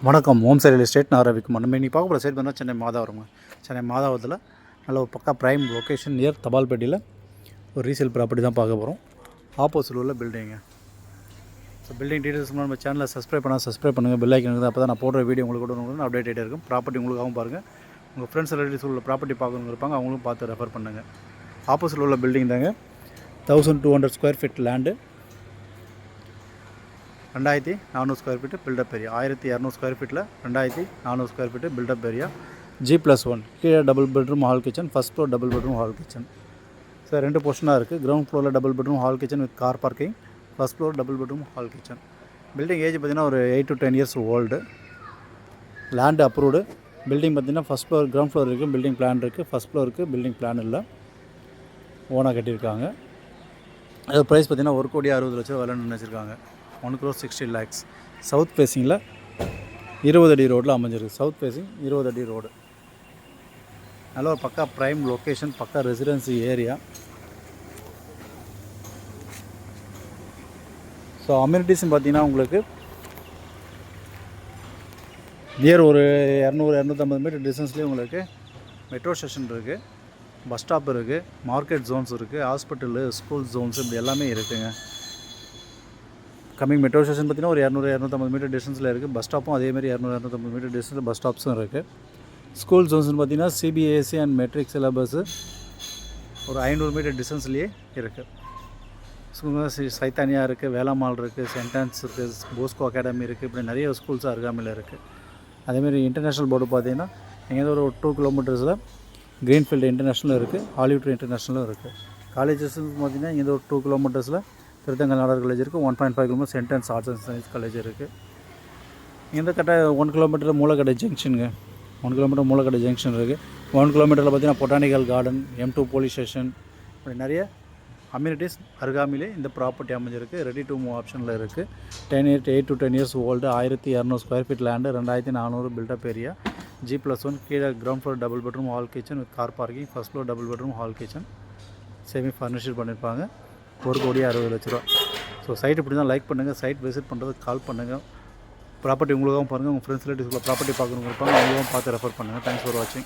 வணக்கம். ஓம் Sai real estate. நான் ரவிக்குமார். நம்ம இன்றைக்கி பார்க்க போகிற சைட் பார்த்தீங்கன்னா சென்னை மாதாவரங்க. சென்னை மாதாவரத்தில் நல்ல ஒரு பக்கா ப்ரைம் லொக்கேஷன் நியர் தபால்பேட்டையில் ஒரு ரீசேல் ப்ராப்பர்ட்டி தான் பார்க்க போகிறோம். ஆப்போசிட் உள்ள பில்டிங்க. ஸோ பில்டிங் டீட்டெயில்ஸ் நம்ம சேனலை சப்ஸ்கிரைப் பண்ணுங்கள். பெல் ஐக்கன் இருக்குது. அப்போ தான் நான் போடுற வீடியோ உங்களுக்கு கூட அப்டேட் ஆகிட்டே இருக்கும். ப்ராப்பர்ட்டி உங்களுக்காகவும் பாருங்கள். உங்கள் ஃப்ரெண்ட்ஸ் ரிலேட்டிவ்ஸ் உள்ள ப்ராப்பர்ட்டி பார்க்கணும் இருப்பாங்க, அவங்களும் பார்த்து ரெஃபர் பண்ணுங்கள். ஆப்போசிட் உள்ள பில்டிங் தாங்க. 1200 square feet land, 2400 square feet built up area. 1200 square ஃபீட்டில் 2400 square feet built up area. G+1 கீழே double bedroom hall kitchen, first floor double bedroom hall kitchen. Sir 2 போர்ஷனாக இருக்குது. கிரவுண்ட் ஃப்ளோரில் double bedroom hall kitchen with car parking, first floor double bedroom hall kitchen. Building age பார்த்திங்கன்னா ஒரு 8 to 10 years old. Land approved. Building பார்த்திங்கன்னா first floor ground floor இருக்குது, building plan இருக்குது. First ஃப்ளோருக்கு building plan இல்லை, ஓனாக கட்டியிருக்காங்க. அது ப்ரைஸ் பார்த்திங்கன்னா 1,60,00,000 விலை நினச்சிருக்காங்க. 1,60,00,000. சவுத் ஃபேஸிங்கில் 20 அடி ரோடில் அமைஞ்சிருக்கு. சவுத் ஃபேஸிங் 20 அடி ரோடு. நல்ல ஒரு பக்கா ப்ரைம் லொக்கேஷன், பக்கா ரெசிடென்சி ஏரியா. ஸோ அம்யூனிட்டிஸ்ன்னு பார்த்தீங்கன்னா உங்களுக்கு நியர் ஒரு 200-250 மீட்டர் டிஸ்டன்ஸ்லேயே உங்களுக்கு மெட்ரோ ஸ்டேஷன் இருக்குது, பஸ் ஸ்டாப் இருக்குது, மார்க்கெட் ஜோன்ஸ் இருக்குது, ஹாஸ்பிட்டலு, ஸ்கூல் ஜோன்ஸ், இப்படி எல்லாமே இருக்குதுங்க. கம்மிங் மெட்ரோ ஸ்டேஷன் பார்த்திங்கன்னா ஒரு 200-250 மீட்டர் டிஸ்டன்ஸில் இருக்குது. பஸ் ஸ்டாப்பும் அதேமாதிரி 200-250 மீட்டர் டிஸ்டன்ஸில் பஸ் ஸ்டாப்ஸும் இருக்குது. ஸ்கூல் ஜோன்ஸ்னு பார்த்திங்கன்னா CBSE அண்ட் மெட்ரிக் சிலபஸ்ஸு ஒரு 500 மீட்டர் டிஸ்டன்ஸ்லேயே இருக்குது. சைத்தானியா இருக்குது, வேளாமால் இருக்குது, சென்டான்ஸ் இருக்குது, போஸ்கோ அகாடமி இருக்குது, இப்படி நிறைய ஸ்கூல்ஸ் அருகாமையில் இருக்குது. அதேமாதிரி இன்டர்நேஷ்னல் போர்டு பார்த்திங்கன்னா எங்கேயாவது ஒரு 2 கிலோமீட்டர்ஸில் க்ரீன்ஃபீல்டு இன்டர்நேஷ்னலும் இருக்குது, ஹாலிவுட் இன்டர்நேஷ்னலும் இருக்குது. காலேஜஸ்ன்னு பார்த்திங்கன்னா இங்கே ஒரு 2 கிலோமீட்டர்ஸில் திருத்தங்கல் நாடார் காலேஜ் இருக்குது. 1.5 கிலோமீட்டர் சென்டன்ஸ் ஆர்ட்ஸ் அண்ட் சயின்ஸ் காலேஜ் இருக்குது. இந்த கட்ட 1 கிலோமீட்டர் மூலக்கடை ஜங்ஷனுங்க. 1 கிலோமீட்டர் மூலக்கடை ஜங்ஷன் இருக்குது. 1 கிலோமீட்டரில் பார்த்திங்கன்னா botanical garden, M2 police station, இப்படி நிறைய அம்யூனிட்டிஸ் அருகாமையிலே இந்த ப்ராப்பர்ட்டி அமைஞ்சிருக்கு. ரெடி டு மூவ் ஆப்ஷனில் இருக்குது. 8 to 10 years old. 1200 square feet land, 2400 built up area. G+1 கீழே ground floor double bedroom hall kitchen with car parking, first floor double bedroom hall kitchen. Semi furniture பண்ணியிருப்பாங்க. 1,60,00,000. So side இப்படி தான் like பண்ணுங்கள். Side visit பண்ணுறதுக்கு கால் பண்ணுங்கள். Property உங்களுக்காகவும் பாருங்கள். உங்கள் ஃப்ரெண்ட்ஸ் ரிலேட்டிவ்ஸ் ப்ராப்பர்ட்டி பார்க்கணும் இருப்பாங்க, அவங்களும் பார்த்து ரெஃபர் பண்ணுங்கள். தேங்க்ஸ் ஃபார் வாட்சிங்.